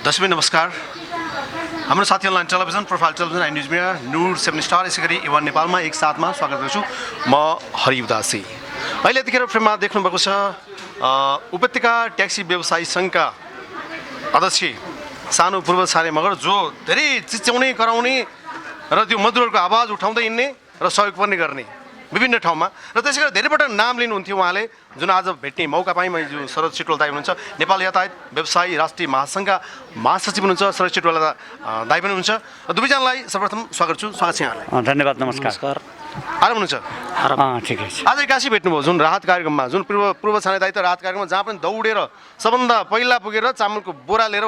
दर्शक नमस्कार। हाम्रो साथी online television profile television and news media Nur 7 star यसै गरी इवान नेपालमा एक साथमा स्वागत गर्छु। म हरि उदासी। अहिले यतिखेर फ्रेममा देख्नुभएको छ उपत्यका ट्याक्सी व्यवसायी सङ्घका अध्यक्ष सानो पूर्व छाने मगर जो धेरै चिच्याउने कराउने र त्यो मजदुरहरूको आवाज उठाउँदै हिँड्ने र सहयोग पनि गर्ने विभिन्न ठाउँमा र त्यसै गरी धेरैपटक नाम लिनुहुन्थ्यो उहाँले, जुन आज भेट्ने मौका पाएँ। मैले जुन शरद चिटवाल दाई हुनुहुन्छ, नेपाल यातायात व्यवसायी राष्ट्रिय महासङ्घका महासचिव हुनुहुन्छ, शरद चिटवाल दाई पनि हुनुहुन्छ। दुवैजनालाई सर्वप्रथम स्वागत छु। स्वागत छ यहाँलाई। धन्यवाद। नमस्कार। आराम हुनुहुन्छ? ठिकै छ। आज एक्कासी भेट्नुभयो जुन राहत कार्यक्रममा, जुन पूर्व छाने दायित्व राहत कार्यक्रममा, जहाँ पनि दौडेर सबभन्दा पहिला पुगेर चामलको बोरा लिएर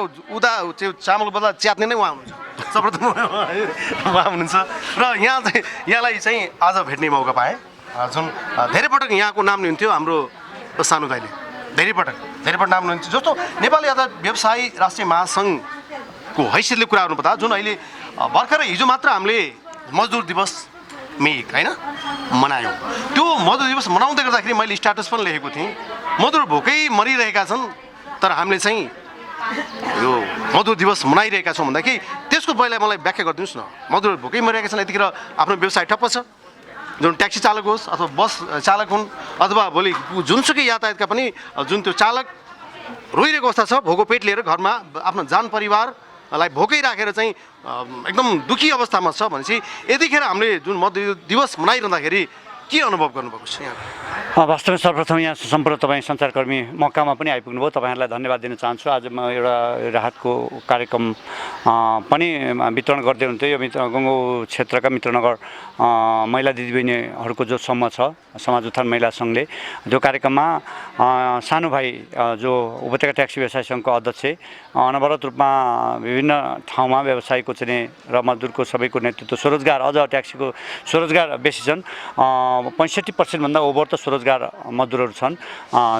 त्यो चामलको बदला च्यात्ने नै उहाँ हुनुहुन्छ। सर्वप्रथम उहाँ हुनुहुन्छ र यहाँलाई चाहिँ आज भेट्ने मौका पाएँ। जुन धेरै पटक यहाँको नाम लिनुहुन्थ्यो हाम्रो सानो दाइले, धेरै पटक नाम लिनुहुन्थ्यो। जस्तो नेपाल यातायात व्यवसायी राष्ट्रिय महासङ्घको हैसियतले कुरा गर्नुपर्दा जुन अहिले भर्खरै हिजो मात्र हामीले मजदुर दिवस मे 1 होइन मनायौँ। त्यो मजदुर दिवस मनाउँदै गर्दाखेरि मैले स्ट्याटस पनि लेखेको थिएँ, मजदुर भोकै मरिरहेका छन् तर हामीले चाहिँ यो मजदुर दिवस मनाइरहेका छौँ भन्दाखेरि त्यसको पहिला मलाई व्याख्या गरिदिनुहोस् न। मजदुर भोकै मरिरहेका छन्, यतिखेर आफ्नो व्यवसाय ठप्प छ। जुन ट्याक्सी चालक होस् अथवा बस चालक हुन् अथवा भोलि जुनसुकै यातायातका पनि जुन त्यो चालक रोइरहेको अवस्था छ, भोको पेट लिएर घरमा आफ्नो जान परिवारलाई भोकै राखेर चाहिँ एकदम दुःखी अवस्थामा छ भनेपछि यतिखेर हामीले जुन मजदुर दिवस मनाइरहँदाखेरि के अनुभव गर्नुभएको छ यहाँ? वास्तवमा सर्वप्रथम यहाँ सम्पूर्ण तपाईँ सञ्चारकर्मी मौकामा पनि आइपुग्नुभयो, तपाईँहरूलाई धन्यवाद दिन चाहन्छु। आज म एउटा राहतको कार्यक्रम पनि वितरण गर्दै हुन्थ्यो। यो गङ्गो क्षेत्रका मित्रनगर महिला दिदीबहिनीहरूको जो समूह छ, समाज उत्थान महिला सङ्घले जो कार्यक्रममा सानो भाइ जो उपत्यका ट्याक्सी व्यवसाय सङ्घको अध्यक्ष अनवरत रूपमा विभिन्न ठाउँमा व्यवसायको चाहिँ र मजदुरको सबैको नेतृत्व, स्वरोजगार अझ ट्याक्सीको स्वरोजगार बेसी छन्, 65% भन्दा ओभर त स्वरोजगार मजदुरहरू छन्,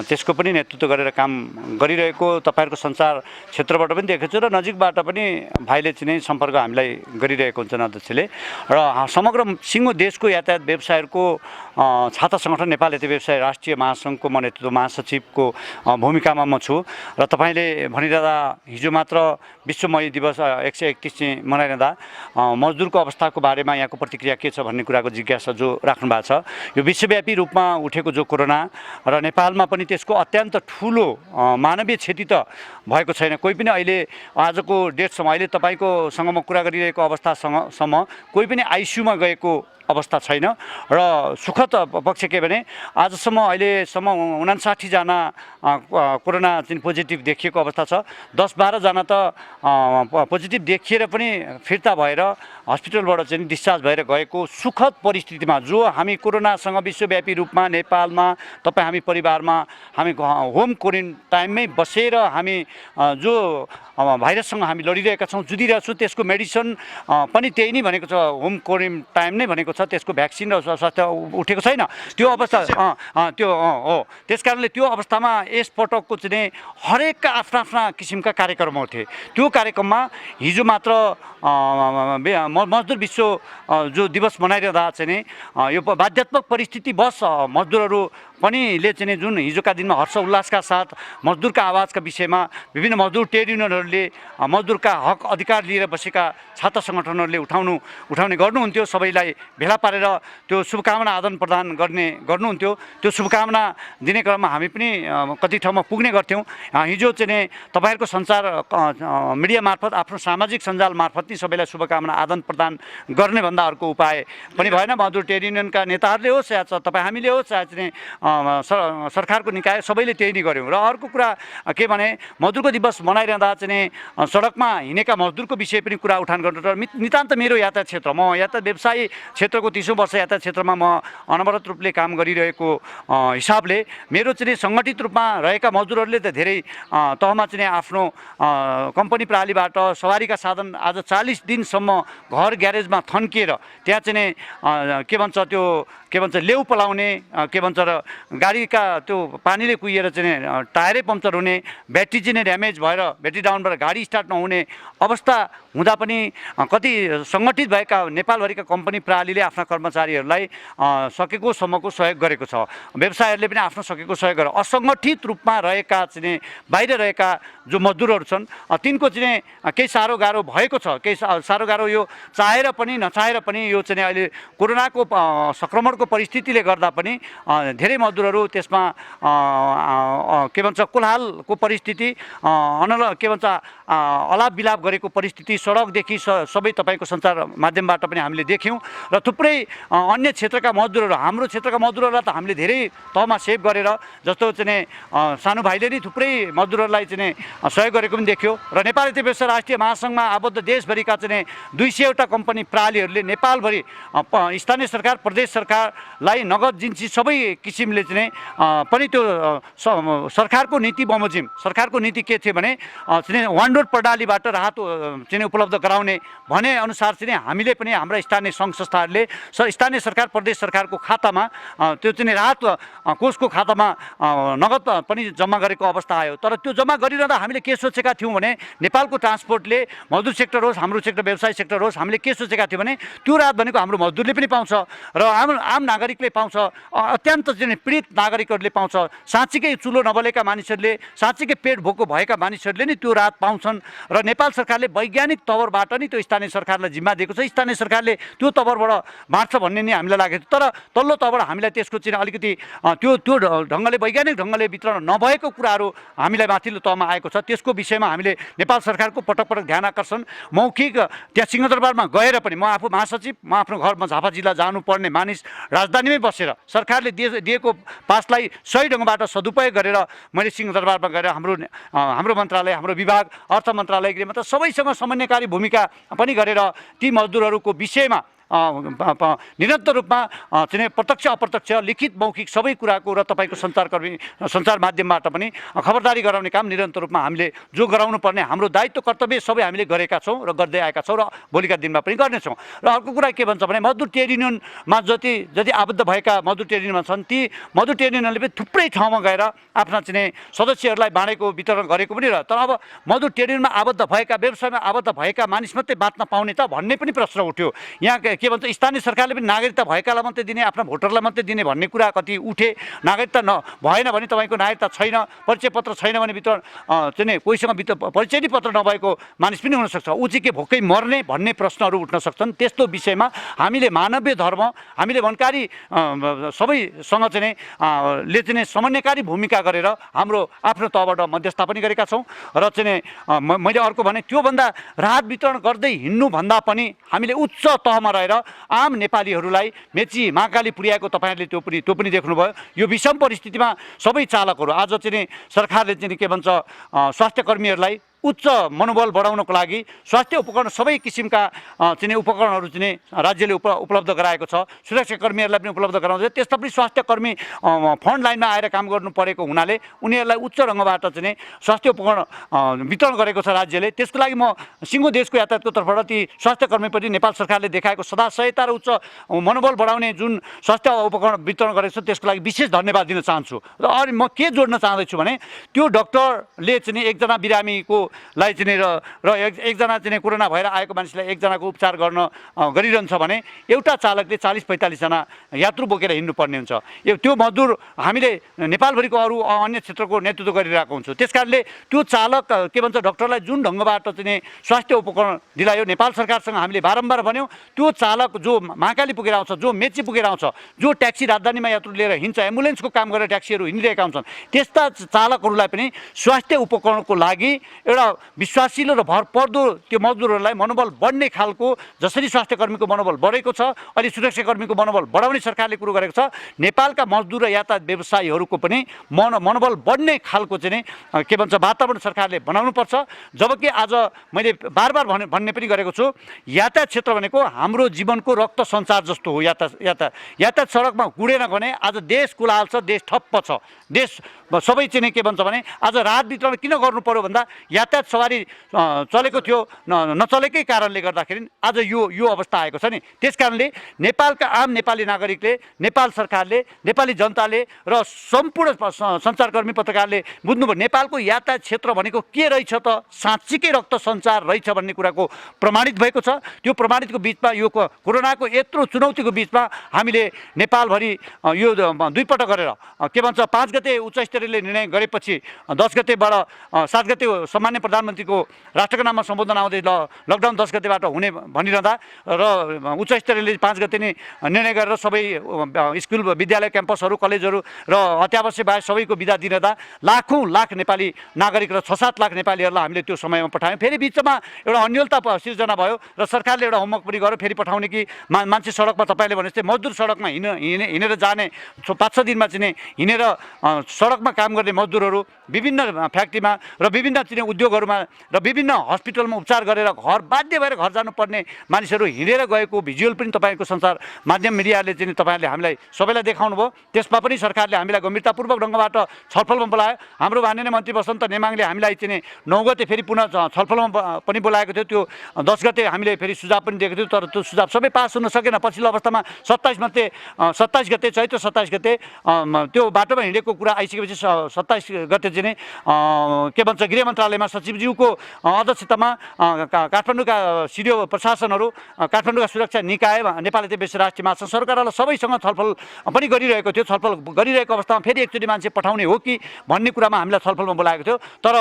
त्यसको पनि नेतृत्व गरेर काम गरिरहेको तपाईँहरूको सञ्चार क्षेत्रबाट पनि देखेको छु र नजिकबाट पनि भाइले चाहिँ सम्पर्क हामीलाई गरिरहेको हुन्छन् अध्यक्षले। र समग्र सिङ्गो देशको यातायात व्यवसायहरूको छाता सङ्गठन नेपाल यातायात व्यवसाय राष्ट्रिय महासङ्घको म नेतृत्व महासचिवको भूमिकामा म छु। र तपाईँले भनिरहँदा हिजो मात्र विश्व मजदुर दिवस 131 चाहिँ मनाइरहँदा मजदुरको अवस्थाको बारेमा यहाँको प्रतिक्रिया के छ भन्ने कुराको जिज्ञासा जो राख्नु भएको छ। यो विश्वव्यापी रूपमा उठेको जो कोरोना र नेपालमा पनि त्यसको अत्यन्त ठुलो मानवीय क्षति त भएको छैन। कोही पनि अहिले आजको डेटसम्म अहिले तपाईँकोसँग म कुरा गरिरहेको अवस्थासम्म कोही पनि आइसियुमा गएको अवस्था छैन। र सुखद पक्ष के भने आजसम्म अहिलेसम्म 59 जना कोरोना चाहिँ पोजिटिभ देखिएको अवस्था छ। 10-12 जना त पोजिटिभ देखिएर पनि फिर्ता भएर हस्पिटलबाट चाहिँ डिस्चार्ज भएर गएको सुखद परिस्थितिमा जो हामी कोरोनासँग विश्वव्यापी रूपमा नेपालमा तपाईँ हामी परिवारमा हामी होम क्वारेन्टाइनमै बसेर हामी जो भाइरससँग हामी लडिरहेका छौँ, जुधिरहेका छौँ, त्यसको मेडिसिन पनि त्यही नै भनेको छ, होम क्वारेन्टाइन नै भनेको छ। त्यसको भ्याक्सिन र स्वास्थ्य उठेको छैन त्यो अवस्था त्यो हो। त्यस कारणले त्यो अवस्थामा यसपटकको चाहिँ हरेकका आफ्ना आफ्ना किसिमका कार्यक्रमहरू थिए। त्यो कार्यक्रममा हिजो मात्र मजदुर विश्व जो दिवस मनाइरहँदा चाहिँ यो बाध्यात्मक परिस्थिति बस मजदुरहरू पनि चाहिँ जुन हिजोका दिनमा हर्ष उल्लासका साथ मजदुरका आवाजका विषयमा विभिन्न मजदुर ट्रेड युनियनहरूले मजदुरका हक अधिकार लिएर बसेका छात्र सङ्गठनहरूले उठाउने गर्नुहुन्थ्यो। सबैलाई भेला पारेर त्यो शुभकामना आदान प्रदान गर्नुहुन्थ्यो। त्यो शुभकामना दिने क्रममा हामी पनि कति ठाउँमा पुग्ने गर्थ्यौँ। हिजो चाहिँ तपाईँहरूको सञ्चार मिडिया मार्फत आफ्नो सामाजिक सञ्जाल मार्फत नै सबैलाई शुभकामना आदान प्रदान गर्ने भन्दा अर्को उपाय पनि भएन। मजदुर ट्रेड युनियनका नेताहरूले होस् या तपाईँ हामीले होस् या चाहिँ सरकारको निकाय सबैले त्यही नै गऱ्यौँ। र अर्को कुरा के भने मजदुरको दिवस मनाइरहँदा चाहिँ सडकमा हिँडेका मजदुरको विषय पनि कुरा उठान गर्नु र नितान्त मेरो यातायात क्षेत्र, म यातायात व्यवसायी क्षेत्रको 30औँ वर्ष यातायात क्षेत्रमा म अनवरत रूपले काम गरिरहेको हिसाबले मेरो चाहिँ सङ्गठित रूपमा रहेका मजदुरहरूले त धेरै तहमा चाहिँ आफ्नो कम्पनी प्रणालीबाट सवारीका साधन आज 40 दिनसम्म घर ग्यारेजमा थन्किएर त्यहाँ चाहिँ के भन्छ लेउ पलाउने के भन्छ र गाडीका त्यो पानीले कुहिएर चाहिँ टायरै पम्चर हुने, ब्याट्री चाहिँ ड्यामेज भएर ब्याट्री डाउन भएर गाडी स्टार्ट नहुने अवस्था हुँदा पनि कति सङ्गठित भएका नेपालभरिका कम्पनी प्रणालीले आफ्ना कर्मचारीहरूलाई सकेको सम्मको सहयोग गरेको छ। व्यवसायहरूले पनि आफ्नो सकेको सहयोग गरेर असङ्गठित रूपमा रहेका चाहिँ बाहिर रहेका जो मजदुरहरू छन् तिनको चाहिँ केही साह्रो गाह्रो भएको छ। केही साह्रो गाह्रो यो चाहेर पनि नचाहेर पनि यो चाहिँ अहिले कोरोनाको सङ्क्रमणको परिस्थितिले गर्दा पनि धेरै मजदुरहरू त्यसमा के भन्छ कोलाहलको परिस्थिति के भन्छ अलाप बिलाप गरेको परिस्थिति सडकदेखि सबै तपाईँको सञ्चार माध्यमबाट पनि हामीले देख्यौँ। र थुप्रै अन्य क्षेत्रका मजदुरहरू हाम्रो क्षेत्रका मजदुरहरूलाई त हामीले धेरै तहमा सेभ गरेर जस्तो चाहिँ सानो भाइले नै थुप्रै मजदुरहरूलाई चाहिँ सहयोग गरेको पनि देखियो। र नेपाल इत्यादि व्यवसाय राष्ट्रिय महासङ्घमा आबद्ध देशभरिका चाहिँ 200वटा कम्पनी प्रणालीहरूले नेपालभरि स्थानीय सरकार प्रदेश सरकारलाई नगद जिन्सी सबै किसिमले चाहिँ पनि त्यो सरकारको नीति बमोजिम सरकारको नीति के थियो भने चाहिँ वान डोर प्रणालीबाट राहत चाहिँ उपलब्ध गराउने भने अनुसार चाहिँ हामीले पनि हाम्रा स्थानीय सङ्घ संस्थाहरूले स्थानीय सरकार प्रदेश सरकारको खातामा त्यो चाहिँ राहत कोषको खातामा नगद पनि जम्मा गरेको अवस्था आयो। तर त्यो जम्मा गरिरहँदा हामीले के सोचेका थियौँ भने नेपालको ट्रान्सपोर्टले मजदुर सेक्टर होस् हाम्रो सेक्टर व्यवसाय सेक्टर होस् हामीले के सोचेका थियौँ भने त्यो राहत भनेको हाम्रो मजदुरले पनि पाउँछ र आम नागरिकले पाउँछ, अत्यन्त चाहिँ पीडित नागरिकहरूले पाउँछ, साँच्चीकै चुलो नबलेका मानिसहरूले साँच्चीकै पेट भोको भएका मानिसहरूले नि त्यो राहत पाउँछन्। र नेपाल सरकारले वैज्ञानिक तवरबाट नि त्यो स्थानीय सरकारलाई जिम्मा दिएको छ। स्थानीय सरकारले त्यो तवरबाट बाँड्छ भन्ने नि हामीलाई लागेको थियो। तर तल्लो तहबाट हामीलाई त्यसको चाहिँ अलिकति त्यो ढङ्गले वैज्ञानिक ढङ्गले वितरण नभएको कुराहरू हामीलाई माथिल्लो तहमा आएको छ। त्यसको विषयमा हामीले नेपाल सरकारको पटक पटक ध्यान आकर्षण मौखिक त्यहाँ सिंहदरबारमा गएर पनि म आफू महासचिव म आफ्नो घरमा झापा जिल्ला जानुपर्ने मानिस राजधानीमै बसेर सरकारले दिएको पासलाई सही ढङ्गबाट सदुपयोग गरेर मैले सिंहदरबारमा गएर हाम्रो मन्त्रालय हाम्रो विभाग अर्थ मन्त्रालय गृहमन्त्रालय सबैसँग समन्वयकारी भूमिका पनि गरेर ती मजदुरहरूको विषयमा निरन्तर रूपमा चाहिँ प्रत्यक्ष अप्रत्यक्ष लिखित मौखिक सबै कुराको र तपाईँको सञ्चार माध्यमबाट पनि खबरदारी गराउने काम निरन्तर रूपमा हामीले जो गराउनु पर्ने हाम्रो दायित्व कर्तव्य सबै हामीले गरेका छौँ र गर्दै आएका छौँ र भोलिका दिनमा पनि गर्नेछौँ। र अर्को कुरा के भन्छ भने मजदुर ट्रेड युनियनमा जति आबद्ध भएका मजदुर ट्रेड युनियनमा छन् ती मजदुर ट्रेड युनियनले पनि थुप्रै ठाउँमा गएर आफ्ना चाहिँ सदस्यहरूलाई बाँडेको वितरण गरेको पनि र तर अब मजदुर ट्रेड युनियनमा आबद्ध भएका व्यवसायमा आबद्ध भएका मानिस मात्रै बाँच्न पाउने त भन्ने पनि प्रश्न उठ्यो। यहाँ के भन्छ स्थानीय सरकारले पनि नागरिकता भएकालाई मात्रै दिने आफ्ना भोटरलाई मात्रै दिने भन्ने कुरा कति उठे। नागरिकता भएन भने तपाईँको नागरिकता छैन परिचय पत्र छैन भने वितरण चाहिँ कोहीसँग परिचय नै पत्र नभएको मानिस पनि हुनसक्छ ऊ चाहिँ के भोकै मर्ने भन्ने प्रश्नहरू उठ्न सक्छन्। त्यस्तो विषयमा हामीले मानवीय धर्म हामीले वनकारी सबैसँग चाहिँ ले चाहिँ समन्वयकारी भूमिका गरेर हाम्रो आफ्नो तहबाट मध्यस्थता पनि गरेका छौँ। र चाहिँ मैले अर्को भने त्योभन्दा राहत वितरण गर्दै हिँड्नुभन्दा पनि हामीले उच्च तहमा रहेर आम नेपालीहरूलाई मेची महाकाली पुर्याएको तपाईँहरूले त्यो पनि देख्नुभयो। यो विषम परिस्थितिमा सबै चालकहरू आज चाहिँ सरकारले चाहिँ के भन्छ स्वास्थ्य कर्मीहरूलाई उच्च मनोबल बढाउनको लागि स्वास्थ्य उपकरण सबै किसिमका चाहिँ उपकरणहरू चाहिँ राज्यले उपलब्ध गराएको छ। सुरक्षा कर्मीहरूलाई पनि उपलब्ध गराउँछ। त्यस्ता पनि स्वास्थ्य कर्मी फ्रन्ट लाइनमा आएर काम गर्नु परेको हुनाले उनीहरूलाई उच्च रङ्गबाट चाहिँ स्वास्थ्य उपकरण वितरण गरेको छ राज्यले। त्यसको लागि म सिङ्गो देशको यातायातको तर्फबाट ती स्वास्थ्य कर्मी पनि नेपाल सरकारले देखाएको सदा सहायता र उच्च मनोबल बढाउने जुन स्वास्थ्य उपकरण वितरण गरेको छ त्यसको लागि विशेष धन्यवाद दिन चाहन्छु। र अनि म के जोड्न चाहँदैछु भने त्यो डक्टरले चाहिँ एकजना बिरामीको लाई चाहिँ र एकजना चाहिँ कोरोना भएर आएको मानिसलाई एकजनाको उपचार गरिरहन्छ भने एउटा चालकले 40-45 जना यात्रु बोकेर हिँड्नुपर्ने हुन्छ। त्यो मजदुर हामीले नेपालभरिको अरू अन्य क्षेत्रको नेतृत्व गरिरहेको हुन्छौँ। त्यसकारणले त्यो चालक के भन्छ डक्टरलाई जुन ढङ्गबाट चाहिँ स्वास्थ्य उपकरण दिलायो नेपाल सरकारसँग हामीले बारम्बार भन्यौँ त्यो चालक जो महाकाली पुगेर आउँछ जो मेची पुगेर आउँछ जो ट्याक्सी राजधानीमा यात्रु लिएर हिँड्छ एम्बुलेन्सको काम गरेर ट्याक्सीहरू हिँडिरहेका हुन्छन् त्यस्ता चालकहरूलाई पनि स्वास्थ्य उपकरणको लागि एउटा विश्वासिलो र भरपर्दो त्यो मजदुरहरूलाई मनोबल बढ्ने खालको जसरी स्वास्थ्य कर्मीको मनोबल बढेको छ अहिले सुरक्षा कर्मीको मनोबल बढाउने सरकारले कुरो गरेको छ नेपालका मजदुर र यातायात व्यवसायीहरूको पनि मनोबल बढ्ने खालको चाहिँ के भन्छ वातावरण सरकारले बनाउनुपर्छ। जबकि आज मैले बार भन्ने पनि गरेको छु यातायात क्षेत्र भनेको हाम्रो जीवनको रक्त सञ्चार जस्तो हो। यातायात सडकमा गुडेन भने आज देश कुलाल छ देश ठप्प छ देश सबै चाहिँ के भन्छ भने आज राहत वितरण किन गर्नु पर्यो भन्दा यातायात यातायात सवारी चलेको थियो नचलेकै कारणले गर्दाखेरि आज यो अवस्था आएको छ नि। त्यस कारणले नेपालका आम नेपाली नागरिकले, नेपाल सरकारले, नेपाली जनताले र सम्पूर्ण सञ्चारकर्मी पत्रकारले बुझ्नुभयो नेपालको यातायात क्षेत्र भनेको के रहेछ त, साँच्चीकै रक्त सञ्चार रहेछ भन्ने कुराको प्रमाणित भएको छ। त्यो प्रमाणितको बिचमा यो कोरोनाको यत्रो चुनौतीको बिचमा हामीले नेपालभरि यो दुईपटक गरेर के भन्छ 5 गते उच्च स्तरीयले निर्णय गरेपछि 10 गतेबाट 7 गते सामान्य प्रधानमन्त्रीको राष्ट्रको नाममा सम्बोधन आउँदै लकडाउन 10 गतेबाट हुने भनिरहँदा र उच्च स्तरीयले 5 गते नै निर्णय गरेर सबै स्कुल विद्यालय क्याम्पसहरू कलेजहरू र अत्यावश्यक बाहेक सबैको बिदा दिइरहँदा लाख नेपाली नागरिक र 6-7 लाख नेपालीहरूलाई हामीले त्यो समयमा पठायौँ। फेरि बिचमा एउटा अन्यलता सिर्जना भयो र सरकारले एउटा होमवर्क पनि गर्यो फेरि पठाउने कि मान्छे सडकमा तपाईँले भने जस्तै मजदुर सडकमा हिँडेर जाने 5-6 दिनमा चाहिँ हिँडेर सडकमा काम गर्ने मजदुरहरू विभिन्न फ्याक्ट्रीमा र विभिन्न चाहिँ उद्योगहरूमा र विभिन्न हस्पिटलमा उपचार गरेर बाध्य भएर घर जानुपर्ने मानिसहरू हिँडेर गएको भिजुअल पनि तपाईँको सञ्चार माध्यम मिडियाले चाहिँ तपाईँहरूले हामीलाई सबैलाई देखाउनु भयो। त्यसमा पनि सरकारले हामीलाई गम्भीरतापूर्वक ढङ्गबाट छलफलमा बोलायो। हाम्रो माननीय मन्त्री वसन्त नेमाङले हामीलाई चाहिँ 9 गते फेरि पुनः छलफलमा पनि बोलाएको थियो। त्यो 10 गते हामीले फेरि सुझाव पनि दिएको थियो, तर त्यो सुझाव सबै पास हुन सकेन। पछिल्लो अवस्थामा 27 गते चैत्र 27 गते त्यो बाटोमा हिँडेको कुरा आइसकेपछि 27 गते चाहिँ के भन्छ गृह मन्त्रालयमा सचिवज्यूको अध्यक्षतामा काठमाडौँका सिडिओ प्रशासनहरू, काठमाडौँका सुरक्षा निकाय, नेपाल बेसी राष्ट्रिय महासङ्घ सरकारलाई सबैसँग छलफल पनि गरिरहेको थियो। छलफल गरिरहेको अवस्थामा फेरि एकचोटि मान्छे पठाउने हो कि भन्ने कुरामा हामीलाई छलफलमा बोलाएको थियो। तर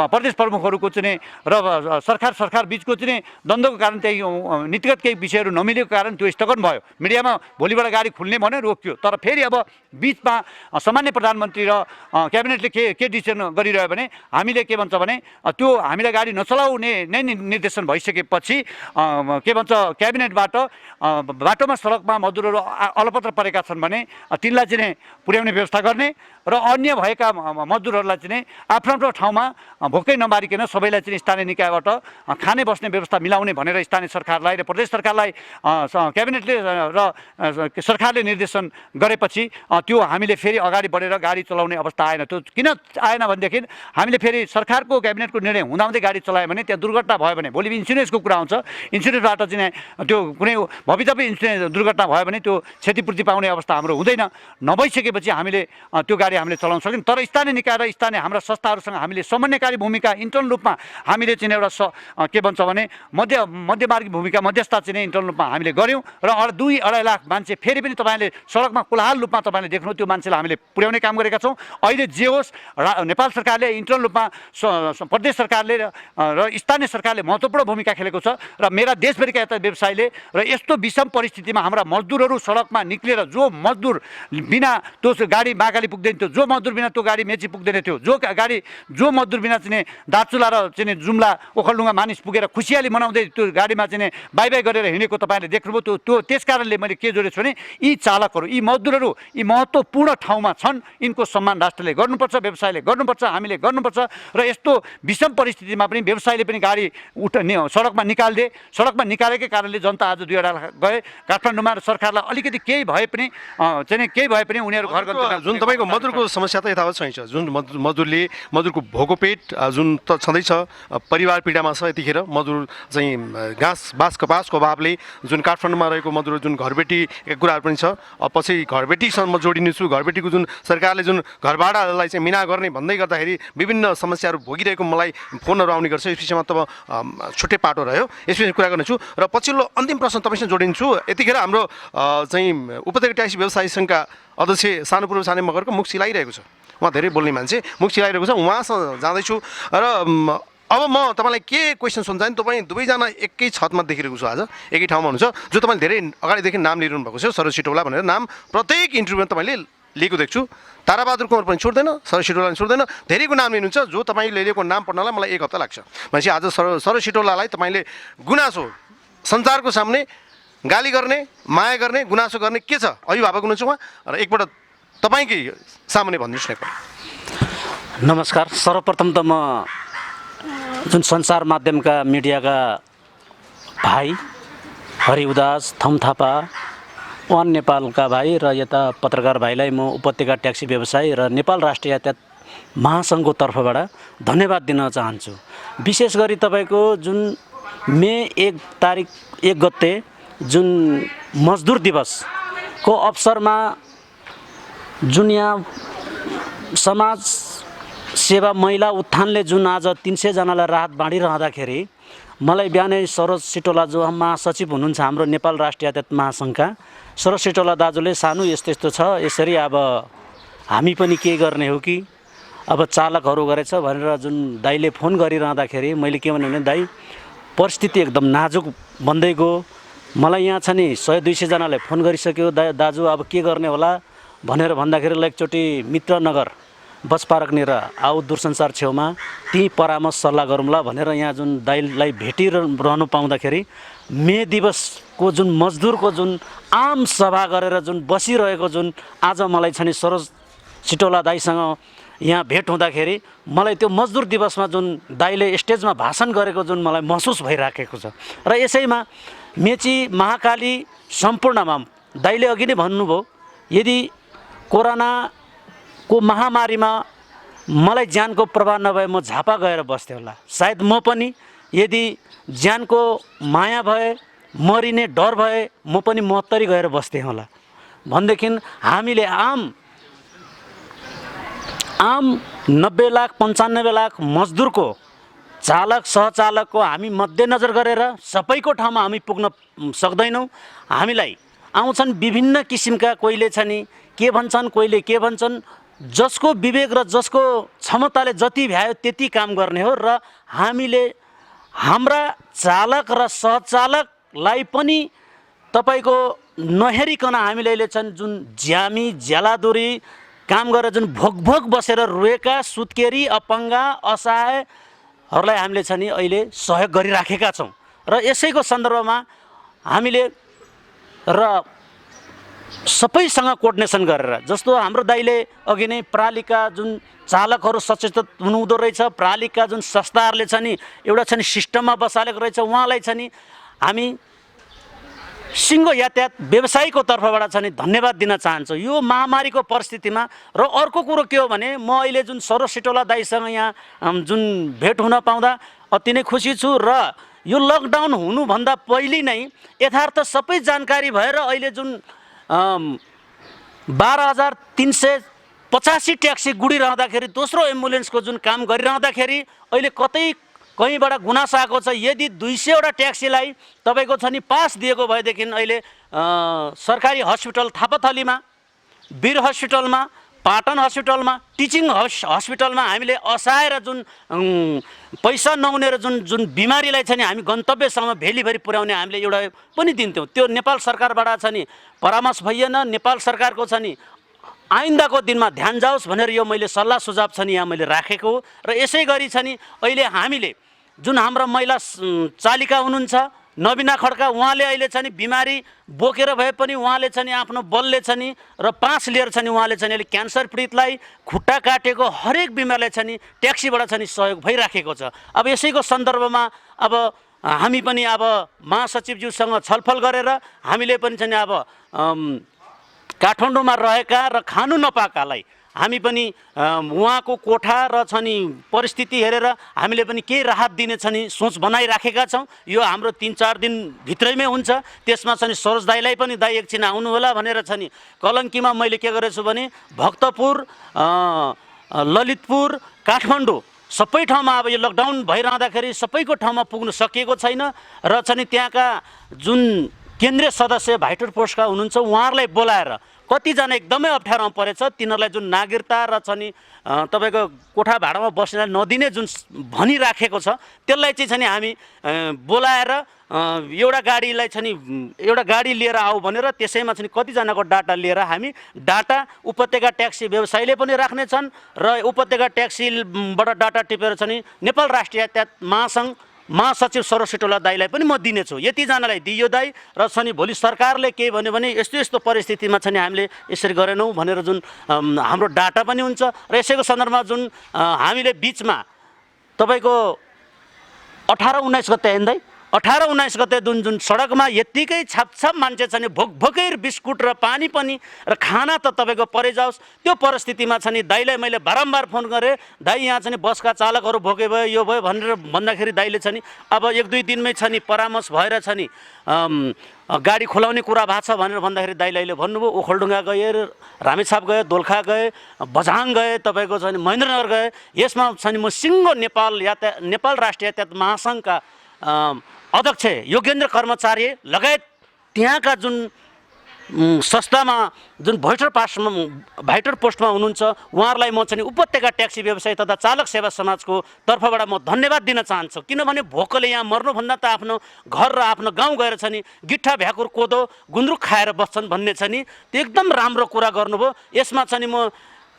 प्रदेश प्रमुखहरूको चाहिँ र सरकार बिचको चाहिँ द्वन्द्वको कारण त्यही नीतिगत केही विषयहरू नमिलेको कारण त्यो स्थगन भयो। मिडियामा भोलिबाट गाडी खुल्ने भन्यो रोकियो। तर फेरि अब बिचमा सामान्य प्रधानमन्त्री र क्याबिनेटले के डिसिसन गरिरह्यो भने हामीले के भन्छ भने त्यो हामीलाई गाडी नचलाउने नै निर्देशन भइसकेपछि के भन्छ क्याबिनेटबाट बाटोमा सडकमा मजदुरहरू अलपत्र परेका छन् भने तिनलाई चाहिँ पुर्याउने व्यवस्था गर्ने र अन्य भएका मजदुरहरूलाई चाहिँ आफ्नो ठाउँमा भोकै नमारिकन सबैलाई चाहिँ स्थानीय निकायबाट खाने बस्ने व्यवस्था मिलाउने भनेर स्थानीय सरकारलाई र प्रदेश सरकारलाई क्याबिनेटले र सरकारले निर्देशन गरेपछि त्यो हामीले फेरि अगाडि बढेर गाडी चलाउने अवस्था आएन। त्यो किन आएन भनेदेखि हामीले फेरि सरकारको क्याबिनेटको निर्णय हुँदाहुँदै गाडी चलायो भने त्यहाँ दुर्घटना भयो भने भोलि इन्सुरेन्सको कुरा हुन्छ। इन्सुरेन्सबाट चाहिँ त्यो कुनै भवितव्य इन्सुरेन्स दुर्घटना भयो भने त्यो क्षतिपूर्ति पाउने अवस्था हाम्रो हुँदैन। नभइसकेपछि हामीले त्यो गाडी हामीले चलाउन सक्यौँ। तर स्थानीय निकाय र स्थानीय हाम्रा संस्थाहरूसँग हामीले समन्वयकारी भूमिका इन्टर्नल रूपमा हामीले चाहिँ एउटा के भन्छ भने मध्यमार्गी भूमिका मध्यस्थता चाहिँ इन्टर्नल रूपमा हामीले गऱ्यौँ र 2-2.5 लाख मान्छे फेरि पनि तपाईँले सडकमा कोलाहल रूपमा तपाईँले देख्नु त्यो मान्छेलाई हामीले पुर्याउने काम गरेका छौँ। अहिले जे होस् नेपाल सरकारले इन्टर्नल रूपमा प्रदेश सरकारले र स्थानीय सरकारले महत्त्वपूर्ण भूमिका खेलेको छ र मेरा देशभरिका यता व्यवसायले र यस्तो विषम परिस्थितिमा हाम्रा मजदुरहरू सडकमा निक्लेर जो मजदुर बिना त्यो गाडी महाकाली पुग्दैन थियो, जो मजदुर बिना त्यो गाडी मेची पुग्दैन थियो, जो मजदुर बिना चाहिँ दार्चुला र चाहिँ जुम्ला ओखलडुङ्गा मानिस पुगेर खुसियाली मनाउँदै त्यो गाडीमा चाहिँ बाई गरेर हिँडेको तपाईँले देख्नुभयो। त्यो त्यस कारणले मैले के जोडेको छु भने यी चालकहरू, यी मजदुरहरू यी महत्त्वपूर्ण ठाउँमा छन्। यिनको सम्मान राष्ट्रले गर्नुपर्छ, व्यवसायले गर्नुपर्छ, हामीले गर्नुपर्छ र यस्तो विषम परिस्थितिमा पनि व्यवसायले पनि गाडी सडकमा निकालिदिए। सडकमा निकालेकै कारणले जनता आज 2.5 लाख गए काठमाडौँमा र सरकारलाई अलिकति केही भए पनि उनीहरू घर गन्तव्य जुन तपाईँको मजदुरको समस्या त यथावत छ। जुन मजदुरको भोको पेट जुन त छँदैछ, परिवार पीडामा छ। यतिखेर मजदुर चाहिँ बाँस कपासको अभावले जुन काठमाडौँमा रहेको मजदुर जुन घरबेटीका कुराहरू पनि छ। पछि घरबेटीसम्म जोडिनेछु, घरबेटीको जुन सरकारले जुन घरभाडालाई चाहिँ मिना गर्ने भन्दै गर्दाखेरि विभिन्न समस्याहरू भोगिरहेको मलाई फोनहरू आउने गर्छ। यस विषयमा त छुट्टै पाटो रह्यो, यस विषयमा कुरा गर्नेछु। र पछिल्लो अन्तिम प्रश्न तपाईँसँग जोडिन्छु। यतिखेर हाम्रो चाहिँ उपत्यका ट्याक्सी व्यवसायी सङ्घका अध्यक्ष सानुपुर साने मगरको मुख सिलाइरहेको छ। उहाँ धेरै बोल्ने मान्छे, मुख सिलाइरहेको छ। उहाँसँग जाँदैछु र अब म तपाईँलाई के क्वेसन सोध्छ भने तपाईँ दुवैजना एकै छतमा देखिरहेको छु, आज एकै ठाउँमा हुनुहुन्छ। जो तपाईँले धेरै अगाडिदेखि नाम लिइरहनु भएको छ, सरोज सिटौला भनेर नाम प्रत्येक इन्टरभ्यूमा तपाईँले लिएको देख्छु। ताराबहादुर कुँवर पनि छोड्दैन, सरोज सिटौला पनि छोड्दैन, धेरैको नाम लिनुहुन्छ। जो तपाईँले लिएको नाम पढ्नलाई मलाई 1 हप्ता लाग्छ। भनेपछि आज सरोज सिटौलालाई तपाईँले गुनासो संसारको सामने गाली गर्ने, माया गर्ने, गुनासो गर्ने के छ? अभिभावक हुनुहुन्छ उहाँ र एकपल्ट तपाईँकै सामुन्ने भनिदिनुहोस् न। नमस्कार। सर्वप्रथम त म जुन सञ्चार माध्यमका मिडियाका भाइ हरि उदास, थम थापा, वान नेपालका भाइ र यता पत्रकार भाइलाई म उपत्यका ट्याक्सी व्यवसायी र नेपाल राष्ट्रिय यातायात महासङ्घको तर्फबाट धन्यवाद दिन चाहन्छु। विशेष गरी तपाईँको जुन मे 1 गते जुन मजदुर दिवसको अवसरमा जुन यहाँ समाज सेवा महिला उत्थानले जुन आज 300 जनालाई राहत बाँडिरहँदाखेरि मलाई बिहानै सरोज सिटोला जो महासचिव हुनुहुन्छ हाम्रो नेपाल राष्ट्रिय यातायात महासङ्घका, सरोज सिटोला दाजुले सानो यस्तो यस्तो छ, यसरी अब हामी पनि के गर्ने हो कि अब चालकहरू गरेछ भनेर जुन दाइले फोन गरिरहँदाखेरि मैले के भने दाइ परिस्थिति एकदम नाजुक बन्दै गयो, मलाई यहाँ छ नि 100-200 जनालाई फोन गरिसक्यो, दाजु अब के गर्ने होला भनेर भन्दाखेरि एकचोटि मित्रनगर बस पार्कनिर आऊ दूरसञ्चार छेउमा ती परामर्श सल्लाह गरौँला भनेर यहाँ जुन दाइलाई भेटिरहनु पाउँदाखेरि मे दिवसको जुन मजदुरको जुन आम सभा गरेर जुन बसिरहेको जुन आज मलाई छ नि सरोज सिटोला दाइसँग यहाँ भेट हुँदाखेरि मलाई त्यो मजदुर दिवसमा जुन दाइले स्टेजमा भाषण गरेको जुन मलाई महसुस भइराखेको छ। र यसैमा मेची महाकाली सम्पूर्णमा दाइले अघि नै भन्नुभयो, यदि कोरोनाको महामारीमा मलाई ज्यानको प्रभाव नभए म झापा गएर बस्थेँ होला, सायद म पनि यदि ज्यानको माया भए मरिने डर भए म पनि मत्तरी गएर बस्थेँ होला भनेदेखि हामीले आम 90 लाख 95 लाख मजदुरको चालक सहचालकको हामी मध्यनजर गरेर सबैको ठाउँमा हामी पुग्न सक्दैनौँ। हामीलाई आउँछन् विभिन्न किसिमका, कोहीले छ नि के भन्छन्, कोहीले के भन्छन्, जसको विवेक र जसको क्षमताले जति भ्यायो त्यति काम गर्ने हो। र हामीले हाम्रा चालक र सहचालकलाई पनि तपाईँको नहेरिकन हामीले अहिले छन् जुन ज्यामी ज्यालादुरी काम गरेर जुन भोक बसेर रोएका सुत्केरी अपाङ्गा असहायहरूलाई हामीले छ नि अहिले सहयोग गरिराखेका छौँ। र यसैको सन्दर्भमा हामीले र सबैसँग कोर्डिनेसन गरेर, जस्तो हाम्रो दाइले अघि नै प्रणालीका जुन चालकहरू सचेत हुनुहुँदो रहेछ, प्रणालीका जुन संस्थाहरूले छ नि एउटा छ नि सिस्टममा बसालेको रहेछ, उहाँलाई छ नि हामी सिङ्गो यातायात व्यवसायीको तर्फबाट छ नि धन्यवाद दिन चाहन्छु यो महामारीको परिस्थितिमा। र अर्को कुरो के हो भने म अहिले जुन सरोज सिटोला दाइसँग यहाँ जुन भेट हुन पाउँदा अति नै खुसी छु। र यो लकडाउन हुनुभन्दा पहिले नै यथार्थ सबै जानकारी भएर अहिले जुन 12,385 ट्याक्सी गुडिरहँदाखेरि, दोस्रो एम्बुलेन्सको जुन काम गरिरहँदाखेरि अहिले कहीँबाट गुनासो आएको छ, यदि 200वटा ट्याक्सीलाई तपाईँको छ नि पास दिएको भएदेखि अहिले सरकारी हस्पिटल थापाथलीमा, वीर हस्पिटलमा, पाटन हस्पिटलमा, टिचिङ हस्पिटलमा हामीले असहाय र जुन पैसा नहुने र जुन बिमारीलाई छ नि हामी गन्तव्यसम्म भेलीभरि पुर्याउने हामीले एउटा पनि दिन्थ्यौँ। त्यो नेपाल सरकारबाट छ नि परामर्श भइएन। नेपाल सरकारको छ नि आइन्दाको दिनमा ध्यान जाओस् भनेर यो मैले सल्लाह सुझाव छ नि यहाँ मैले राखेको हो। र यसै गरी छ नि अहिले हामीले जुन हाम्रो महिला चालिका हुनुहुन्छ नबिना खड्का, उहाँले अहिले छ नि बिमारी बोकेर भए पनि उहाँले छ नि आफ्नो बलले छ नि र पास लिएर छ नि उहाँले छ नि अहिले क्यान्सर पीडितलाई, खुट्टा काटेको हरेक बिमारलाई छ नि ट्याक्सीबाट छ नि सहयोग भइराखेको छ। अब यसैको सन्दर्भमा अब हामी पनि अब महासचिवज्यूसँग छलफल गरेर हामीले पनि छ नि अब काठमाडौँमा रहेका र खानु नपाएकालाई हामी पनि उहाँको कोठा र छ नि परिस्थिति हेरेर हामीले पनि केही राहत दिने छ नि सोच बनाइराखेका छौँ। यो हाम्रो 3-4 दिन भित्रैमै हुन्छ। त्यसमा छ नि सरोज दाइलाई पनि दाइ एकछिन आउनु होला भनेर छ नि कलङ्कीमा मैले के गरेछु भने भक्तपुर, ललितपुर, काठमाडौँ सबै ठाउँमा अब यो लकडाउन भइरहँदाखेरि सबैको ठाउँमा पुग्नु सकिएको छैन। र छ नि त्यहाँका जुन केन्द्रीय सदस्य भाइटर पोस्टका हुनुहुन्छ उहाँहरूलाई बोलाएर कतिजना एकदमै अप्ठ्यारोमा परेछ तिनीहरूलाई जुन नागरिकता र छ नि तपाईँको कोठा भाडामा बस्नेलाई नदिने जुन भनिराखेको छ त्यसलाई चाहिँ छ नि हामी बोलाएर एउटा गाडीलाई छ नि एउटा गाडी लिएर आऊ भनेर त्यसैमा छ नि कतिजनाको डाटा लिएर हामी डाटा उपत्यका ट्याक्सी व्यवसायीले पनि राख्नेछन् र उपत्यका ट्याक्सीबाट डाटा टिपेर छ नि नेपाल राष्ट्रिय यातायात महासङ्घ महासचिव सरोज सिटोला दाइलाई पनि म दिनेछु। यतिजनालाई दियो दाइ र छ नि भोलि सरकारले के भन्यो भने यस्तो परिस्थितिमा छ नि हामीले यसरी गरेनौँ भनेर जुन हाम्रो डाटा पनि हुन्छ। र यसैको सन्दर्भमा जुन हामीले बिचमा तपाईँको 18-19 गते होइन दाइ 18-19 गते जुन सडकमा यत्तिकै छापछाप मान्छे छ नि, भोक बिस्कुट र पानी पनि र खाना त तपाईँको परे जाओस्, त्यो परिस्थितिमा छ नि दाइलाई मैले बारम्बार फोन गरेँ, दाइ यहाँ छ नि बसका चालकहरू भोके भयो, यो भयो भनेर भन्दाखेरि दाइले छ नि अब 1-2 दिनमै छ नि परामर्श भएर छ नि गाडी खोलाउने कुरा भएको छ भनेर भन्दाखेरि दाइले भन्नुभयो। ओखलढुङ्गा गए, रामेछाप गए, दोलखा गए, बझाङ गए, तपाईँको छ नि महेन्द्रनगर गए। यसमा छ नि म सिङ्गो नेपाल राष्ट्रिय यातायात महासङ्घका अध्यक्ष योगेन्द्र कर्मचारी लगायत त्यहाँका जुन संस्थामा जुन भाइटर पोस्टमा हुनुहुन्छ उहाँहरूलाई म चाहिँ उपत्यका ट्याक्सी व्यवसाय तथा चालक सेवा समाजको तर्फबाट म धन्यवाद दिन चाहन्छु। किनभने भोकले यहाँ मर्नुभन्दा त आफ्नो घर र आफ्नो गाउँ गएर छ नि गिट्ठा भ्याकुर कोदो गुन्द्रुक खाएर बस्छन् भन्ने छ नि त्यो एकदम राम्रो कुरा गर्नुभयो। यसमा चाहिँ नि म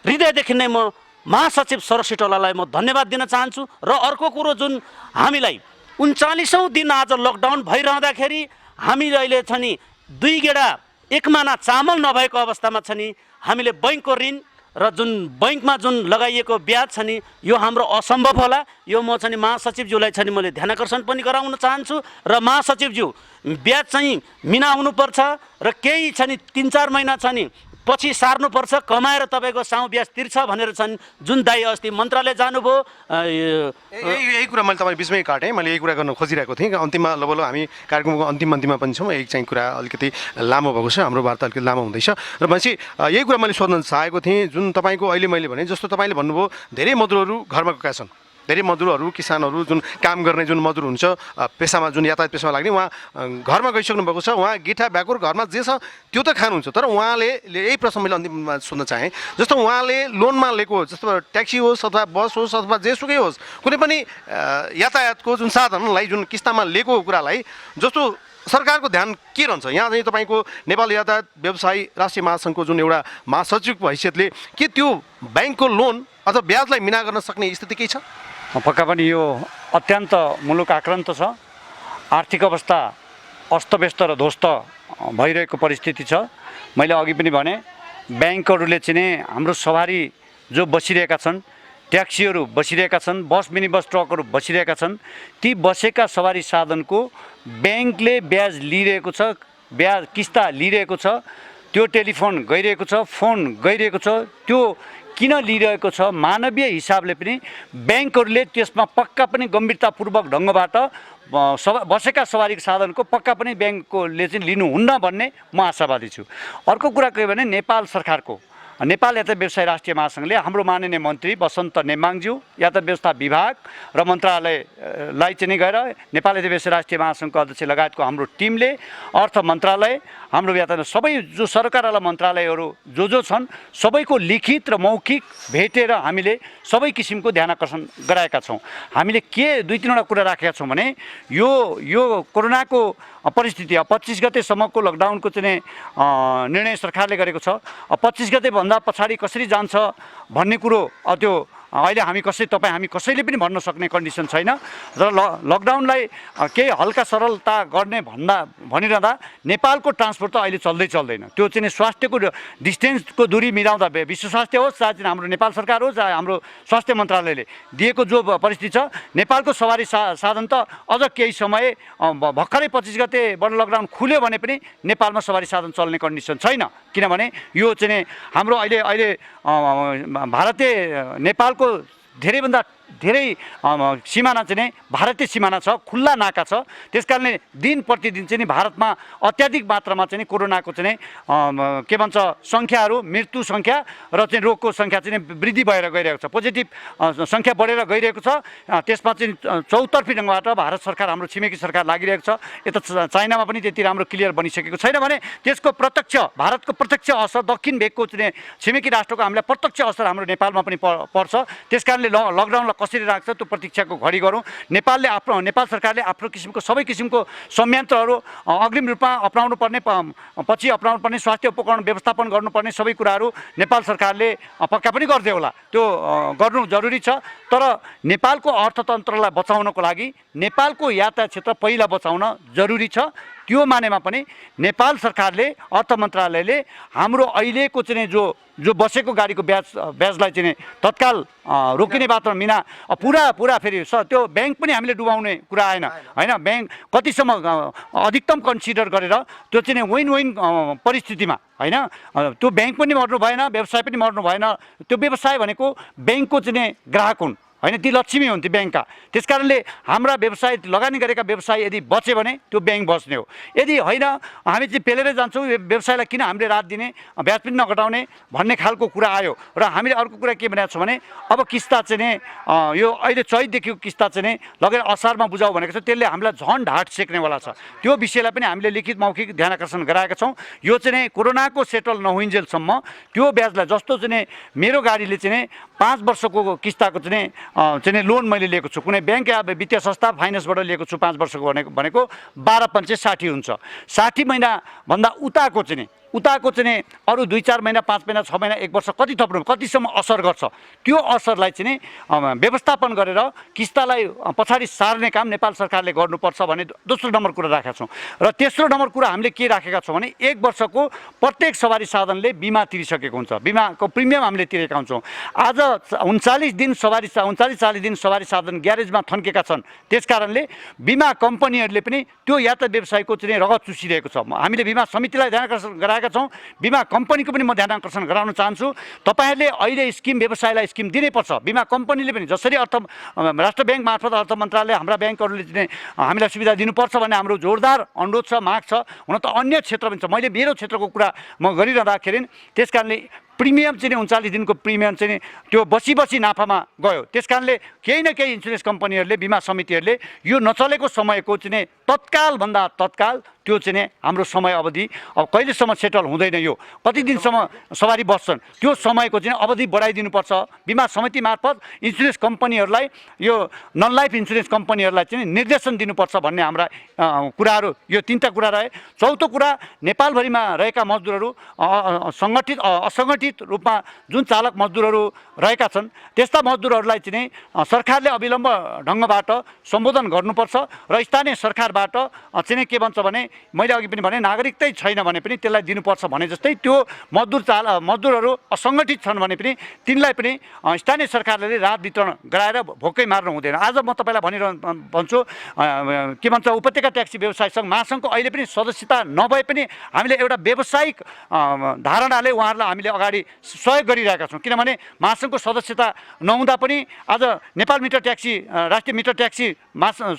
हृदयदेखि नै म महासचिव सरस्वती टोलालाई म धन्यवाद दिन चाहन्छु। र अर्को कुरो जुन हामीलाई 39औं दिन आज लकडाउन भइरहँदाखेरि हामीले अहिले छ नि 2 गेडा 1 माना चामल नभएको अवस्थामा छ नि हामीले बैंकको ऋण र जुन बैंकमा जुन लगाइएको ब्याज छ नि यो हाम्रो असम्भव होला। यो म छ नि महासचिवज्यूलाई छ नि मैले ध्यानाकर्षण पनि गराउन चाहन्छु। र महासचिवज्यू ब्याज चाहिँ मिना हुनुपर्छ र केही छ नि 3-4 महिना छ नि पछि सार्नुपर्छ, कमाएर तपाईँको साउ ब्याज तिर्छ भनेर छन् जुन दाइ अस्ति मन्त्रालय जानुभयो। यही कुरा मैले तपाईँ बिचमै काटेँ, मैले यही कुरा गर्न खोजिरहेको थिएँ। अन्तिममा लगभग हामी कार्यक्रमको अन्तिममा पनि छौँ। एक चाहिँ कुरा अलिकति लामो भएको छ, हाम्रो वार्ता अलिकति लामो हुँदैछ र भनेपछि यही कुरा मैले सोध्न चाहेको थिएँ। जुन तपाईँको अहिले मैले भने जस्तो तपाईँले भन्नुभयो धेरै मजदुरहरू घरमा गएका छन्, धेरै मजदुरहरू किसानहरू जुन काम गर्ने जुन मजदुर हुन्छ पेसामा जुन यातायात पेसामा लाग्ने उहाँ घरमा गइसक्नु भएको छ, उहाँ गिठा भ्याकुर घरमा जे छ त्यो त खानुहुन्छ। तर उहाँले यही प्रश्न मैले अन्तिममा सोध्न चाहेँ, जस्तो उहाँले लोनमा लिएको जस्तो ट्याक्सी होस् अथवा बस होस् अथवा जेसुकै होस् कुनै पनि यातायातको जुन साधनलाई जुन किस्तामा लिएको कुरालाई जस्तो सरकारको ध्यान के रहन्छ? यहाँ चाहिँ तपाईँको नेपाल यातायात व्यवसायी राष्ट्रिय महासङ्घको जुन एउटा महासचिवको हैसियतले के त्यो ब्याङ्कको लोन अथवा ब्याजलाई मिना गर्न सक्ने स्थिति केही छ? पक्का पनि यो अत्यन्त मुलुक आक्रान्त छ, आर्थिक अवस्था अस्तव्यस्त र ध्वस्त भइरहेको परिस्थिति छ। मैले अघि पनि भने ब्याङ्कहरूले चाहिँ हाम्रो सवारी जो बसिरहेका छन्, ट्याक्सीहरू बसिरहेका छन्, बस मिनी बस ट्रकहरू बसिरहेका छन्, ती बसेका सवारी साधनको ब्याङ्कले ब्याज लिइरहेको छ, ब्याज किस्ता लिइरहेको छ, त्यो टेलिफोन गइरहेको छ, फोन गइरहेको छ। त्यो किन लिइरहेको छ? मानवीय हिसाबले पनि ब्याङ्कहरूले त्यसमा पक्का पनि गम्भीरतापूर्वक ढङ्गबाट बसेका सवारी साधनको पक्का पनि ब्याङ्कले चाहिँ लिनुहुन्न भन्ने म आशावादी छु। अर्को कुरा के भने नेपाल सरकारको नेपाल यातायात व्यवसाय राष्ट्रिय महासङ्घले हाम्रो माननीय मन्त्री बसन्त नेमाङज्यू यातायात व्यवस्था विभाग र मन्त्रालयलाई चाहिँ गएर नेपाल यातायात व्यवसाय राष्ट्रिय महासङ्घको अध्यक्ष लगायतको हाम्रो टिमले अर्थ मन्त्रालय हाम्रो यातायात सबै जो सरकारवाला मन्त्रालयहरू जो छन् सबैको लिखित र मौखिक भेटेर हामीले सबै किसिमको ध्यानाकर्षण गराएका छौँ। हामीले के 2-3वटा कुरा राखेका छौँ भने यो कोरोनाको परिस्थिति 25 गतेसम्मको लकडाउनको चाहिँ निर्णय सरकारले गरेको छ। 25 गतेभन्दा पछाडि कसरी जान्छ भन्ने कुरो त्यो अहिले हामी कसैले पनि भन्न सक्ने कन्डिसन छैन। र लकडाउनलाई केही हल्का सरलता गर्ने भनिरहँदा नेपालको ट्रान्सपोर्ट त अहिले चल्दैन। त्यो चाहिँ स्वास्थ्यको डिस्टेन्सको दूरी मिलाउँदा विश्व स्वास्थ्य होस् चाहे हाम्रो नेपाल सरकार होस् चाहे हाम्रो स्वास्थ्य मन्त्रालयले दिएको जो परिस्थिति छ, नेपालको सवारी साधन त अझ केही समय भर्खरै 25 गतेबाट लकडाउन खुल्यो भने पनि नेपालमा सवारी साधन चल्ने कन्डिसन छैन। किनभने यो चाहिँ हाम्रो अहिले भारतीय नेपालको धेरैभन्दा धेरै सिमाना चाहिँ भारतीय सिमाना छ, खुल्ला नाका छ। त्यसकारणले दिन प्रतिदिन चाहिँ भारतमा अत्याधिक मात्रामा चाहिँ कोरोनाको चाहिँ के भन्छ सङ्ख्याहरू मृत्यु सङ्ख्या र चाहिँ रोगको सङ्ख्या चाहिँ वृद्धि भएर गइरहेको छ, पोजिटिभ सङ्ख्या बढेर गइरहेको छ। त्यसमा चाहिँ चौतर्फी ढङ्गबाट भारत सरकार हाम्रो छिमेकी सरकार लागिरहेको छ। यता चाइनामा पनि त्यति राम्रो क्लियर बनिसकेको छैन भने त्यसको प्रत्यक्ष भारतको प्रत्यक्ष असर दक्षिण भेगको चाहिँ छिमेकी राष्ट्रको हामीलाई प्रत्यक्ष असर हाम्रो नेपालमा पनि पर्छ। त्यसकारणले लकडाउनलाई कसरी राख्छ त्यो प्रतीक्षाको घडी गरौँ। नेपाल सरकारले आफ्नो किसिमको सबै किसिमको संयन्त्रहरू अग्रिम रूपमा अपनाउनु पर्ने पछि अपनाउनु पर्ने स्वास्थ्य उपकरण व्यवस्थापन गर्नुपर्ने सबै कुराहरू नेपाल सरकारले पक्का पनि गर्दै होला, त्यो गर्नु जरुरी छ। तर नेपालको अर्थतन्त्रलाई बचाउनको लागि नेपालको यातायात क्षेत्र पहिला बचाउन जरुरी छ। त्यो मानेमा पनि नेपाल सरकारले अर्थ मन्त्रालयले हाम्रो अहिलेको चाहिँ जो बसेको गाडीको ब्याजलाई चाहिँ तत्काल रोकिने वातावरण बिना पुरा फेरि त्यो ब्याङ्क पनि हामीले डुबाउने कुरा आएन होइन। ब्याङ्क कतिसम्म अधिकतम कन्सिडर गरेर त्यो चाहिँ विन विन परिस्थितिमा होइन, त्यो ब्याङ्क पनि मर्नु भएन, व्यवसाय पनि मर्नु भएन। त्यो व्यवसाय भनेको ब्याङ्कको चाहिँ ग्राहक हुन् होइन, ती लक्ष्मी हुन् ती ब्याङ्कका। त्यस कारणले हाम्रा व्यवसाय लगानी गरेका व्यवसाय यदि बच्यो भने त्यो ब्याङ्क बच्ने हो। यदि होइन हामी चाहिँ पेलेरै जान्छौँ, व्यवसायलाई किन हामीले राहत दिने, ब्याज पनि नघटाउने भन्ने खालको कुरा आयो। र हामीले अर्को कुरा के भनेको छौँ भने अब किस्ता चाहिँ यो अहिले चैतदेखिको किस्ता चाहिँ लगेर असारमा बुझाउ भनेको छ, त्यसले हामीलाई झन् ढाड सेक्नेवाला छ। त्यो विषयलाई पनि हामीले लिखित मौखिक ध्यान आकर्षण गराएका छौँ। यो चाहिँ कोरोनाको सेटल नहुइन्जेलसम्म त्यो ब्याजलाई जस्तो चाहिँ मेरो गाडीले चाहिँ 5 वर्षको किस्ताको चाहिँ लोन मैले लिएको छु, कुनै ब्याङ्क या वित्तीय संस्था फाइनेन्सबाट लिएको छु 5 वर्षको भनेको 12/5 60 हुन्छ। 60 महिनाभन्दा उताको चाहिँ अरू 2-4 महिना 5 महिना 6 महिना 1 वर्ष कति थप्नु कतिसम्म असर गर्छ, त्यो असरलाई चाहिँ व्यवस्थापन गरेर किस्तालाई पछाडि सार्ने काम नेपाल सरकारले गर्नुपर्छ भन्ने दोस्रो नम्बर कुरा राखेका छौँ। र तेस्रो नम्बर कुरा हामीले के राखेका छौँ भने 1 वर्षको प्रत्येक सवारी साधनले बिमा तिरिसकेको हुन्छ, बिमाको प्रिमियम हामीले तिरेका हुन्छौँ। आज 39 दिन 40 दिन सवारी साधन ग्यारेजमा थन्केका छन्। त्यस कारणले बिमा कम्पनीहरूले पनि त्यो यातायात व्यवसायको चाहिँ रगत चुसिरहेको छ। हामीले बिमा समितिलाई ध्यान आकर्षण गराएका छौँ, बिमा कम्पनीको पनि म ध्यान आकर्षण गराउन चाहन्छु। तपाईँहरूले अहिले स्किम व्यवसायलाई स्किम दिनैपर्छ। बिमा कम्पनीले पनि जसरी राष्ट्र ब्याङ्क मार्फत अर्थ मन्त्रालय हाम्रा ब्याङ्कहरूले चाहिँ हामीलाई सुविधा दिनुपर्छ भन्ने हाम्रो जोरदार अनुरोध छ, माग छ। हुन त अन्य क्षेत्र पनि छ, मैले मेरो क्षेत्रको कुरा म गरिरहँदाखेरि त्यस कारणले प्रिमियम चाहिँ 39 दिनको प्रिमियम चाहिँ त्यो बसी नाफामा गयो। त्यस कारणले केही न केही इन्सुरेन्स कम्पनीहरूले बिमा समितिहरूले यो नचलेको समयको चाहिँ तत्कालभन्दा तत्काल त्यो चाहिँ हाम्रो समय अवधि अब कहिलेसम्म सेटल हुँदैन, यो कति दिनसम्म सवारी बस्छन् त्यो समयको चाहिँ अवधि बढाइदिनुपर्छ। बिमा समिति मार्फत इन्सुरेन्स कम्पनीहरूलाई यो नन लाइफ इन्सुरेन्स कम्पनीहरूलाई चाहिँ निर्देशन दिनुपर्छ भन्ने हाम्रा कुराहरू यो 3टा कुरा रहे। चौथो कुरा नेपालभरिमा रहेका मजदुरहरू सङ्गठित असङ्गठित रूपमा जुन चालक मजदुरहरू रहेका छन् त्यस्ता मजदुरहरूलाई चाहिँ सरकारले अविलम्ब ढङ्गबाट सम्बोधन गर्नुपर्छ र स्थानीय सरकारबाट चाहिँ के भन्छ भने मैले अघि पनि भने नागरिकतै छैन भने पनि त्यसलाई दिनुपर्छ भने जस्तै त्यो मजदुरहरू असङ्गठित छन् भने पनि तिनलाई पनि स्थानीय सरकारले राहत वितरण गराएर भोकै मार्नु हुँदैन। आज म तपाईँलाई भन्छु के भन्छ उपत्यका ट्याक्सी व्यवसाय सङ्घ महासङ्घको अहिले पनि सदस्यता नभए पनि हामीले एउटा व्यावसायिक धारणाले उहाँहरूलाई हामीले अगाडि सहयोग गरिरहेका छौँ। किनभने महासङ्घको सदस्यता नहुँदा पनि आज नेपाल मिटर ट्याक्सी राष्ट्रिय मिटर ट्याक्सी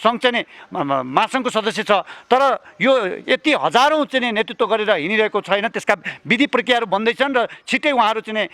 सङ्घ चाहिँ महासङ्घको सदस्य छ, तर यो यति हजारौँ चाहिँ नेतृत्व गरेर हिँडिरहेको छैन। त्यसका विधि प्रक्रियाहरू बन्दैछन् र छिट्टै उहाँहरू चाहिँ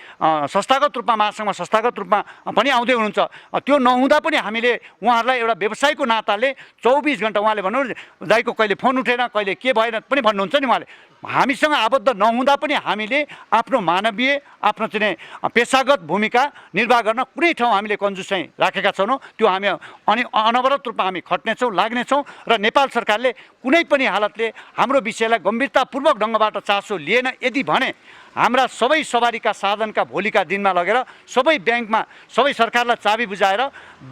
संस्थागत रूपमा महासङ्घमा संस्थागत रूपमा पनि आउँदै हुनुहुन्छ। त्यो नहुँदा पनि हामीले उहाँहरूलाई एउटा व्यवसायको नाताले 24 घन्टा उहाँले भन्नु दाइको कहिले फोन उठेन कहिले के भएन पनि भन्नुहुन्छ नि, उहाँले हामीसँग आबद्ध नहुँदा पनि हामीले आफ्नो मानवीय आफ्नो चाहिँ पेसागत भूमिका निर्वाह गर्न कुनै ठाउँ हामीले कन्जुस चाहिँ राखेका छैनौँ। त्यो हामी अनवरत रूपमा हामी खट्नेछौँ, लाग्नेछौँ र नेपाल सरकारले कुनै पनि हालतले हाम्रो विषयलाई गम्भीरतापूर्वक ढङ्गबाट चासो लिएन यदि भने हाम्रा सबै सवारीका साधनका भोलिका दिनमा लगेर सबै ब्याङ्कमा सबै सरकारलाई चाबी बुझाएर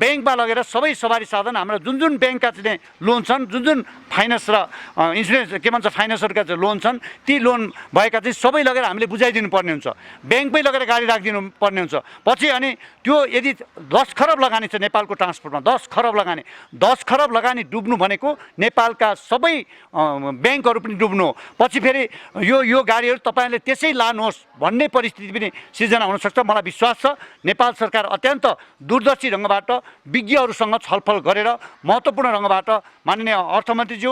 ब्याङ्कमा लगेर सबै सवारी साधन हाम्रा जुन ब्याङ्कका चाहिँ लोन छन्, जुन फाइनेन्स र इन्सुरेन्स के भन्छ फाइनेन्सहरूका चाहिँ लोन छन्, ती लोन भएका चाहिँ सबै लगेर हामीले बुझाइदिनु पर्ने हुन्छ, ब्याङ्कमै लगेर गाडी राखिदिनु पर्ने हुन्छ। पछि अनि त्यो यदि 10 खरब लगानी छ नेपालको ट्रान्सपोर्टमा, 10 खरब लगानी डुब्नु भनेको नेपालका सबै ब्याङ्कहरू पनि डुब्नु हो। पछि फेरि यो गाडीहरू तपाईँहरूले त्यसै लानुहोस् भन्ने परिस्थिति पनि सिर्जना हुनसक्छ। मलाई विश्वास छ नेपाल सरकार अत्यन्त दूरदर्शी ढङ्गबाट विज्ञहरूसँग छलफल गरेर महत्त्वपूर्ण ढङ्गबाट माननीय अर्थमन्त्रीज्यू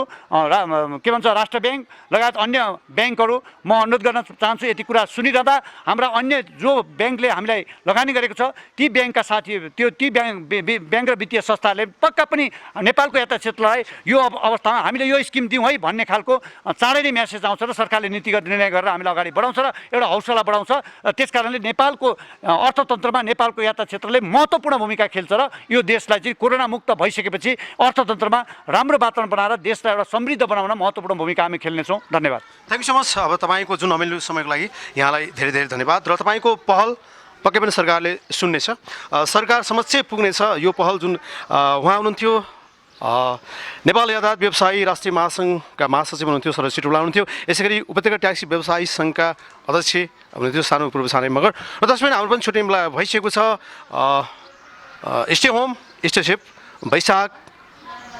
के भन्छ राष्ट्र ब्याङ्क लगायत अन्य ब्याङ्कहरू म अनुरोध गर्न चाहन्छु। यति कुरा सुनिरहँदा हाम्रा अन्य जो ब्याङ्कले हामीलाई लगानी गरेको छ ती ब्याङ्कका साथी ती ब्याङ्क र वित्तीय संस्थाहरूले पक्का पनि नेपालको यातायात क्षेत्रलाई यो अवस्थामा हामीले यो स्किम दिउँ है भन्ने खालको चाँडै नै म्यासेज आउँछ र सरकारले नीतिगत निर्णय गरेर हामीलाई अगाडि बढाउँछ र एउटा हौसला बढाउँछ। त्यस कारणले नेपालको अर्थतन्त्रमा नेपालको यातायात क्षेत्रले महत्त्वपूर्ण भूमिका खेल्छ र यो देशलाई चाहिँ कोरोना मुक्त भइसकेपछि अर्थतन्त्रमा राम्रो वातावरण बनाएर देशलाई एउटा समृद्ध बनाउन महत्त्वपूर्ण भूमिका हामी खेल्नेछौँ। धन्यवाद। Thank you so much. अब तपाईँको जुन अमूल्य समयको लागि यहाँलाई धेरै धेरै धन्यवाद र तपाईँको पहल पक्कै पनि सरकारले सुन्नेछ, सरकार समक्ष पुग्नेछ। यो पहल जुन उहाँ हुनुहुन्थ्यो नेपाल यातायात व्यवसायी राष्ट्रिय महासङ्घका महासचिव हुनुहुन्थ्यो शरद सिटौला हुनुहुन्थ्यो। यसै गरी उपत्यका ट्याक्सी व्यवसायी सङ्घका अध्यक्ष हुनुहुन्थ्यो सानु पूर्व छाने मगर र दर्शक हाम्रो पनि छुट्टै बेला भइसकेको छ। Stay home stay safe. Baishakh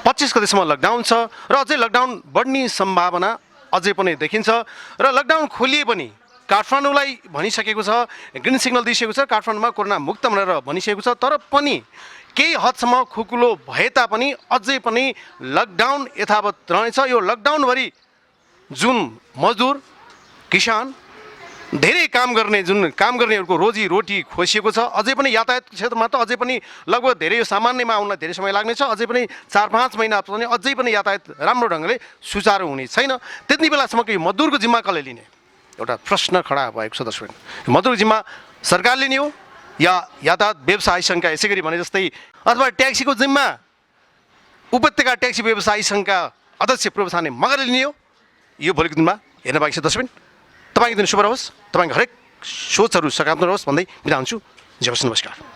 25 गतेसम्म लकडाउन छ र अझै लकडाउन बढ्ने सम्भावना अझै पनि देखिन्छ र लकडाउन खोलिए पनि काठमाडौँलाई भनिसकेको छ, ग्रिन सिग्नल दिइसकेको छ, काठमाडौँमा कोरोना मुक्त भनेर भनिसकेको छ। तर पनि केही हदसम्म खुकुलो भए तापनि अझै पनि लकडाउन यथावत रहनेछ। यो लकडाउनभरि जुन मजदुर किसान धेरै काम गर्नेहरूको रोजीरोटी खोसिएको छ। अझै पनि यातायात क्षेत्रमा त अझै पनि लगभग धेरै यो सामान्यमा आउनलाई धेरै समय लाग्नेछ। अझै पनि 4-5 महिना पनि अझै पनि यातायात राम्रो ढङ्गले सुचारू हुने छैन। त्यति बेलासम्मको यो मजदुरको जिम्मा कसले लिने एउटा प्रश्न खडा भएको छ। दर्शक मजदुरको जिम्मा सरकारले लिने हो या यातायात व्यवसायी सङ्घका यसै गरी भने जस्तै अथवा ट्याक्सीको जिम्मा उपत्यका ट्याक्सी व्यवसायी सङ्घका अध्यक्ष पूर्व छाने मगरले लिने हो? यो भोलिको दिनमा हेर्न बाँकी छ। दर्शक तपाईँको दिन शुभ रहोस्, तपाईँको हरेक सोचहरू सकारात्मक रहोस् भन्दै बिदा हुन्छु। जय होस्, नमस्कार।